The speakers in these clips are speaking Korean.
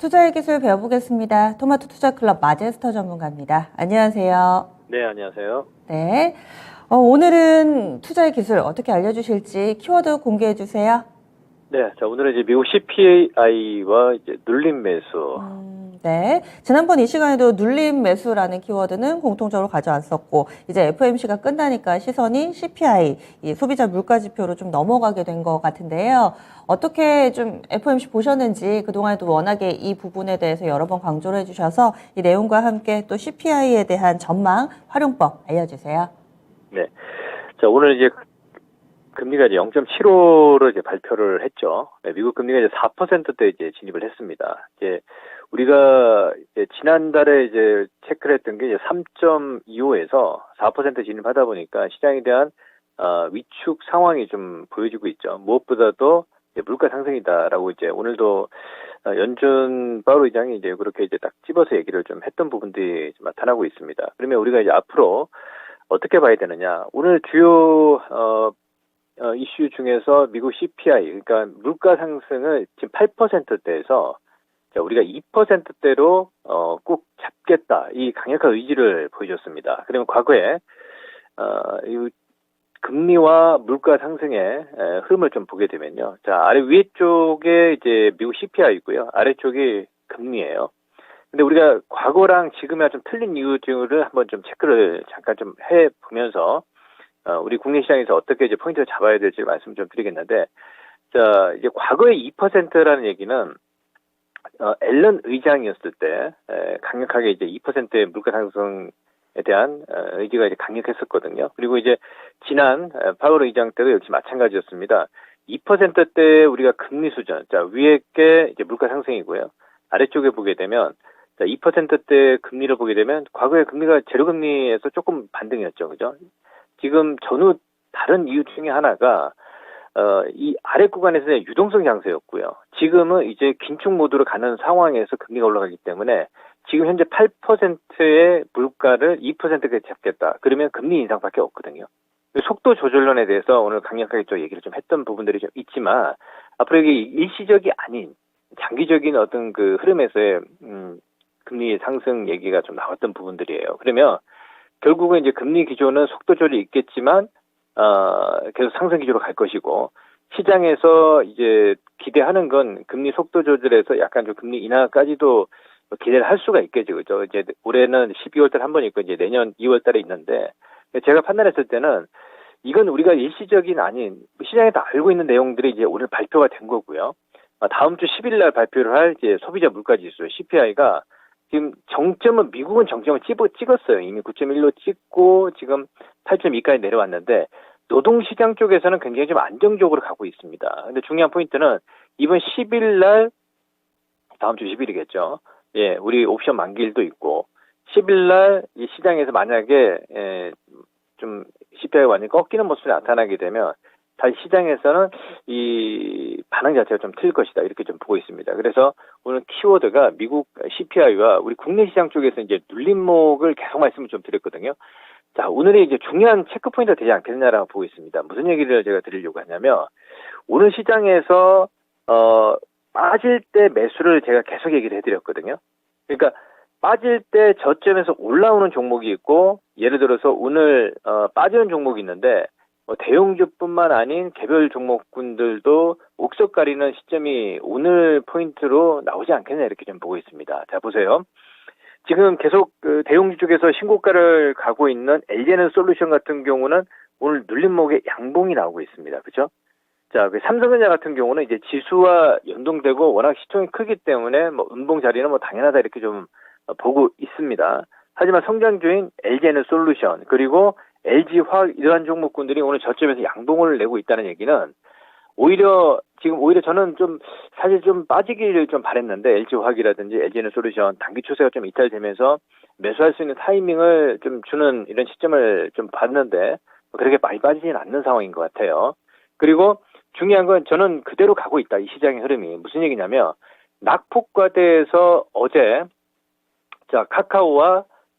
투자의 기술 배워보겠습니다. 토마토 투자클럽 마제스터 전문가입니다. 안녕하세요. 네, 안녕하세요. 네. 오늘은 투자의 기술 어떻게 알려주실지 키워드 공개해 주세요. 네, 자, 오늘은 이제 미국 CPI와 이제 눌림 매수. 네. 지난번 이 시간에도 눌림 매수라는 키워드는 공통적으로 가져왔었고, 이제 FOMC가 끝나니까 시선이 CPI, 이 소비자 물가 지표로 좀 넘어가게 된 것 같은데요. 어떻게 좀 FOMC 보셨는지 그동안에도 워낙에 이 부분에 대해서 여러 번 강조를 해주셔서 이 내용과 함께 또 CPI에 대한 전망, 활용법 알려주세요. 네. 자, 오늘 이제 금리가 이제 0.75로 이제 발표를 했죠. 네, 미국 금리가 이제 4%대 이제 진입을 했습니다. 이제 우리가 이제 지난달에 이제 체크를 했던 게 이제 3.25에서 4% 진입하다 보니까 시장에 대한 위축 상황이 좀 보여지고 있죠. 무엇보다도 이제 물가 상승이다라고 이제 오늘도 연준 파월 의장이 이제 그렇게 이제 딱 집어서 얘기를 좀 했던 부분들이 좀 나타나고 있습니다. 그러면 우리가 이제 앞으로 어떻게 봐야 되느냐? 오늘 주요 이슈 중에서 미국 CPI, 그러니까 물가 상승을 지금 8%대에서 우리가 2%대로 꼭 잡겠다, 이 강력한 의지를 보여줬습니다. 그러면 과거에 이 금리와 물가 상승의 흐름을 좀 보게 되면요, 자, 아래 위에 쪽에 이제 미국 CPI이고요, 아래쪽이 금리예요. 근데 우리가 과거랑 지금이랑 좀 틀린 이유들을 한번 좀 체크를 잠깐 좀 해보면서 우리 국내 시장에서 어떻게 이제 포인트를 잡아야 될지 말씀 좀 드리겠는데, 자, 이제 과거의 2%라는 얘기는 앨런 의장이었을 때 강력하게 이제 2%의 물가 상승에 대한 의지가 이제 강력했었거든요. 그리고 이제 지난 파월 의장 때도 역시 마찬가지였습니다. 2%대 우리가 금리 수준, 자, 위에 게 이제 물가 상승이고요. 아래쪽에 보게 되면, 자, 2%대 금리를 보게 되면 과거의 금리가 제로금리에서 조금 반등이었죠. 그죠? 지금 전후 다른 이유 중에 하나가 이 아래 구간에서의 유동성 장세였고요. 지금은 이제 긴축 모드로 가는 상황에서 금리가 올라가기 때문에 지금 현재 8%의 물가를 2%에 잡겠다. 그러면 금리 인상밖에 없거든요. 속도 조절론에 대해서 오늘 강력하게 좀 얘기를 좀 했던 부분들이 좀 있지만, 앞으로 이게 일시적이 아닌 장기적인 어떤 그 흐름에서의 금리 상승 얘기가 좀 나왔던 부분들이에요. 그러면 결국은 이제 금리 기조는 속도 조절이 있겠지만 계속 상승 기조로 갈 것이고, 시장에서 이제 기대하는 건 금리 속도 조절에서 약간 좀 금리 인하까지도 기대를 할 수가 있겠죠. 그죠? 이제 올해는 12월 달 한 번 있고 이제 내년 2월 달에 있는데, 제가 판단했을 때는 이건 우리가 일시적인 아닌 시장에 다 알고 있는 내용들이 이제 오늘 발표가 된 거고요. 다음 주 10일 날 발표를 할 이제 소비자 물가 지수 CPI가 지금 정점은, 미국은 정점을 찍었어요. 이미 9.1로 찍고 지금 8.2까지 내려왔는데, 노동시장 쪽에서는 굉장히 좀 안정적으로 가고 있습니다. 근데 중요한 포인트는 이번 10일 날, 다음 주 10일이겠죠. 예, 우리 옵션 만기일도 있고, 10일 날 이 시장에서 만약에 좀 CPI가 완전히 꺾이는 모습이 나타나게 되면 다시 시장에서는 이 반응 자체가 좀 틀릴 것이다, 이렇게 좀 보고 있습니다. 그래서 오늘 키워드가 미국 CPI와 우리 국내 시장 쪽에서 이제 눌림목을 계속 말씀을 좀 드렸거든요. 자, 오늘의 이제 중요한 체크 포인트가 되지 않겠느냐라고 보고 있습니다. 무슨 얘기를 제가 드리려고 하냐면, 오늘 시장에서 빠질 때 매수를 제가 계속 얘기를 해드렸거든요. 그러니까 빠질 때 저점에서 올라오는 종목이 있고, 예를 들어서 오늘 빠지는 종목이 있는데, 대형주뿐만 아닌 개별 종목군들도 옥석 가리는 시점이 오늘 포인트로 나오지 않겠냐, 이렇게 좀 보고 있습니다. 자, 보세요. 지금 계속 그 대형주 쪽에서 신고가를 가고 있는 LG에너솔루션 같은 경우는 오늘 눌림목에 양봉이 나오고 있습니다. 그렇죠? 자, 그 삼성전자 같은 경우는 이제 지수와 연동되고 워낙 시총이 크기 때문에 뭐 음봉 자리는 뭐 당연하다, 이렇게 좀 보고 있습니다. 하지만 성장주인 LG에너솔루션 그리고 LG화학, 이러한 종목군들이 오늘 저점에서 양봉을 내고 있다는 얘기는 오히려 저는 좀 사실 좀 빠지기를 좀 바랬는데, LG화학이라든지 LG에너솔루션 단기 추세가 좀 이탈되면서 매수할 수 있는 타이밍을 좀 주는 이런 시점을 좀 봤는데 그렇게 많이 빠지지는 않는 상황인 것 같아요. 그리고 중요한 건 저는 그대로 가고 있다, 이 시장의 흐름이. 무슨 얘기냐면, 낙폭과대에서 어제 자,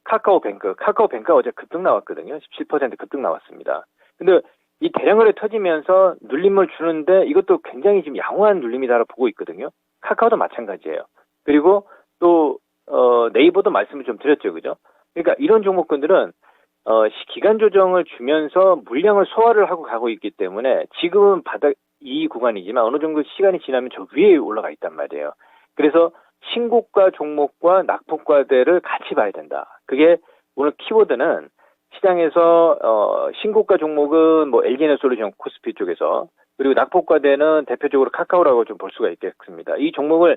카카오뱅크가 어제 급등 나왔거든요. 17% 급등 나왔습니다. 근데 이 대량거래 터지면서 눌림을 주는데 이것도 굉장히 지금 양호한 눌림이다라고 보고 있거든요. 카카오도 마찬가지예요. 그리고 또 네이버도 말씀을 좀 드렸죠, 그죠? 그러니까 이런 종목군들은 기간 조정을 주면서 물량을 소화를 하고 가고 있기 때문에 지금은 바닥 이 구간이지만 어느 정도 시간이 지나면 저 위에 올라가 있단 말이에요. 그래서 신고가 종목과 낙폭과대를 같이 봐야 된다. 그게 오늘 키워드는 시장에서 신고가 종목은 뭐 LG에너솔루션 코스피 쪽에서 그리고 낙폭과대는 대표적으로 카카오라고 좀 볼 수가 있겠습니다. 이 종목을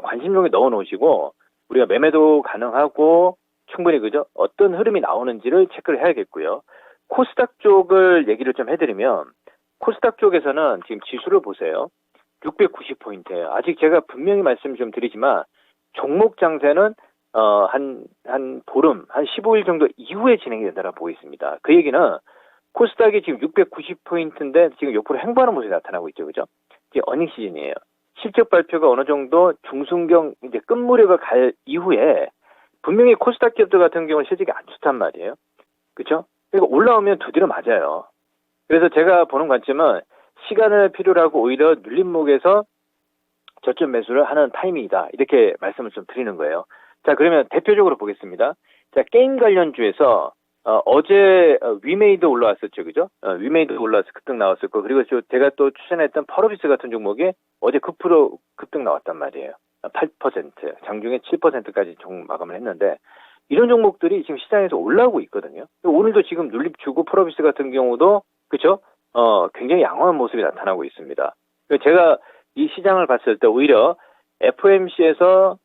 관심종에 넣어 놓으시고 우리가 매매도 가능하고 충분히 그죠? 어떤 흐름이 나오는지를 체크를 해야겠고요. 코스닥 쪽을 얘기를 좀 해드리면 코스닥 쪽에서는 지금 지수를 보세요. 690포인트예요. 아직 제가 분명히 말씀 좀 드리지만 종목 장세는 한 보름, 한 15일 정도 이후에 진행이 된다고 보고 있습니다. 그 얘기는 코스닥이 지금 690포인트인데 지금 옆으로 횡보하는 모습이 나타나고 있죠. 그죠? 이게 어닝 시즌이에요. 실적 발표가 어느 정도 중순경 이제 끝무렵을 갈 이후에 분명히 코스닥 기업들 같은 경우는 실적이 안 좋단 말이에요. 그렇죠? 그러니까 올라오면 두드려 맞아요. 그래서 제가 보는 관점은 시간을 필요로 하고 오히려 눌림목에서 저점 매수를 하는 타이밍이다. 이렇게 말씀을 좀 드리는 거예요. 자, 그러면 대표적으로 보겠습니다. 자, 게임 관련주에서 어제 위메이드 올라왔었죠. 그죠? 위메이드 올라와서 급등 나왔을 거. 그리고 제가 또 추천했던 펄어비스 같은 종목이 어제 9% 급등 나왔단 말이에요. 8%, 장중에 7%까지 종 마감을 했는데 이런 종목들이 지금 시장에서 올라오고 있거든요. 오늘도 지금 눌립 주고 펄어비스 같은 경우도 그렇죠? 굉장히 양호한 모습이 나타나고 있습니다. 제가 이 시장을 봤을 때 오히려 FOMC에서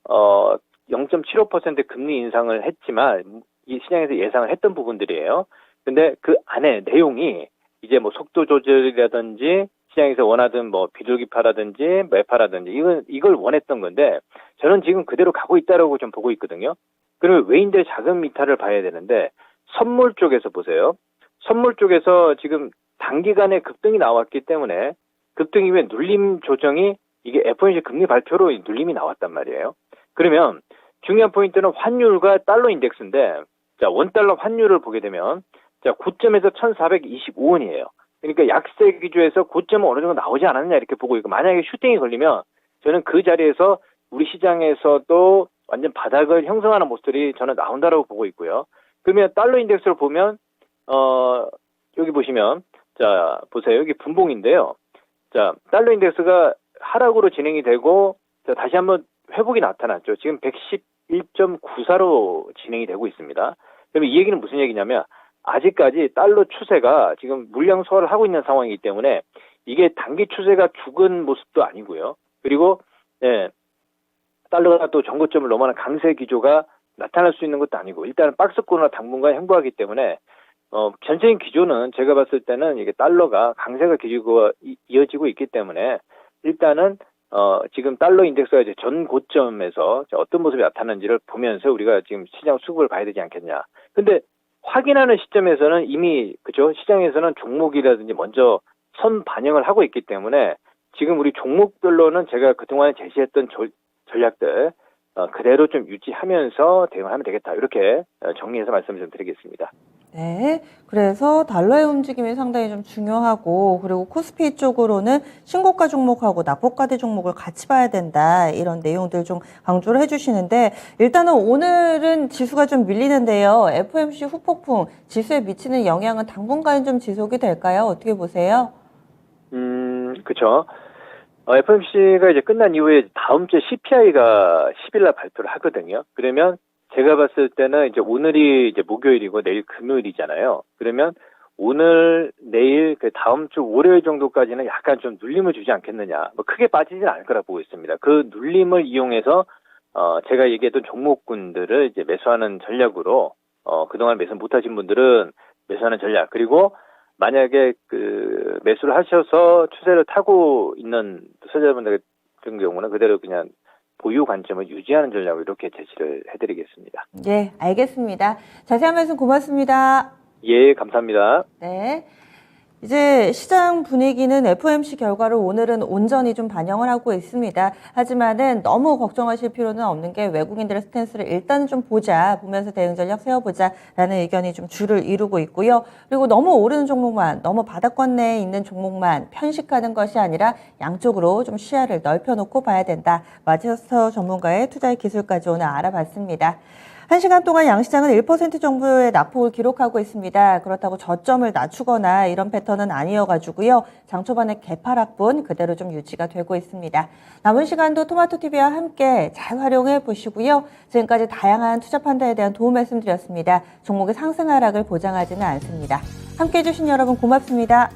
0.75% 금리 인상을 했지만 이 시장에서 예상을 했던 부분들이에요. 근데 그 안에 내용이 이제 뭐 속도 조절이라든지 시장에서 원하던 뭐 비둘기파라든지 매파라든지 이걸 원했던 건데 저는 지금 그대로 가고 있다라고 좀 보고 있거든요. 그러면 외인들 자금 이탈을 봐야 되는데 선물 쪽에서 보세요. 선물 쪽에서 지금 단기간에 급등이 나왔기 때문에 급등 이후에 눌림 조정이 이게 FOMC 금리 발표로 눌림이 나왔단 말이에요. 그러면 중요한 포인트는 환율과 달러 인덱스인데 자, 원달러 환율을 보게 되면 자, 고점에서 1,425원이에요. 그러니까 약세 기조에서 고점은 어느 정도 나오지 않았느냐 이렇게 보고 있고 만약에 슈팅이 걸리면 저는 그 자리에서 우리 시장에서도 완전 바닥을 형성하는 모습들이 저는 나온다라고 보고 있고요. 그러면 달러 인덱스를 보면 여기 보시면 자, 보세요. 여기 분봉인데요. 자, 달러 인덱스가 하락으로 진행이 되고 자, 다시 한번 회복이 나타났죠. 지금 111.94로 진행이 되고 있습니다. 그러면 이 얘기는 무슨 얘기냐면 아직까지 달러 추세가 지금 물량 소화를 하고 있는 상황이기 때문에 이게 단기 추세가 죽은 모습도 아니고요. 그리고 달러가 또 정고점을 넘어가는 강세 기조가 나타날 수 있는 것도 아니고 일단은 박스권으로 당분간 행보하기 때문에 전체적인 기조는 제가 봤을 때는 이게 달러가 강세가 기조가 이어지고 있기 때문에 일단은 지금 달러 인덱스가 이제 전 고점에서 어떤 모습이 나타나는지를 보면서 우리가 지금 시장 수급을 봐야 되지 않겠냐. 근데 확인하는 시점에서는 이미 그죠 시장에서는 종목이라든지 먼저 선 반영을 하고 있기 때문에 지금 우리 종목별로는 제가 그동안에 제시했던 전략들 그대로 좀 유지하면서 대응을 하면 되겠다. 이렇게 정리해서 말씀을 좀 드리겠습니다. 네. 그래서 달러의 움직임이 상당히 좀 중요하고, 그리고 코스피 쪽으로는 신고가 종목하고 낙폭과대 종목을 같이 봐야 된다. 이런 내용들 좀 강조를 해주시는데, 일단은 오늘은 지수가 좀 밀리는데요. FOMC 후폭풍, 지수에 미치는 영향은 당분간 좀 지속이 될까요? 어떻게 보세요? 그쵸. FOMC가 이제 끝난 이후에 다음 주 CPI가 10일날 발표를 하거든요. 그러면 제가 봤을 때는 이제 오늘이 이제 목요일이고 내일 금요일이잖아요. 그러면 오늘, 내일, 그 다음 주 월요일 정도까지는 약간 좀 눌림을 주지 않겠느냐. 뭐 크게 빠지진 않을 거라 보고 있습니다. 그 눌림을 이용해서 제가 얘기했던 종목군들을 이제 매수하는 전략으로 그동안 매수 못하신 분들은 매수하는 전략. 그리고 만약에 그 매수를 하셔서 추세를 타고 있는 투자자분들 같은 경우는 그대로 그냥 보유 관점을 유지하는 전략을 이렇게 제시를 해드리겠습니다. 예, 알겠습니다. 자세한 말씀 고맙습니다. 예, 감사합니다. 네. 이제 시장 분위기는 FOMC 결과를 오늘은 온전히 좀 반영을 하고 있습니다. 하지만은 너무 걱정하실 필요는 없는 게 외국인들의 스탠스를 일단 좀 보면서 대응 전략 세워보자라는 의견이 좀 주를 이루고 있고요. 그리고 너무 오르는 종목만, 너무 바닥권 내에 있는 종목만 편식하는 것이 아니라 양쪽으로 좀 시야를 넓혀놓고 봐야 된다. 마티스 전문가의 투자의 기술까지 오늘 알아봤습니다. 1시간 동안 양시장은 1% 정도의 낙폭을 기록하고 있습니다. 그렇다고 저점을 낮추거나 이런 패턴은 아니어가지고요. 장 초반에 개파락분 그대로 좀 유지가 되고 있습니다. 남은 시간도 토마토TV와 함께 잘 활용해 보시고요. 지금까지 다양한 투자 판단에 대한 도움 말씀드렸습니다. 종목의 상승 하락을 보장하지는 않습니다. 함께해 주신 여러분 고맙습니다.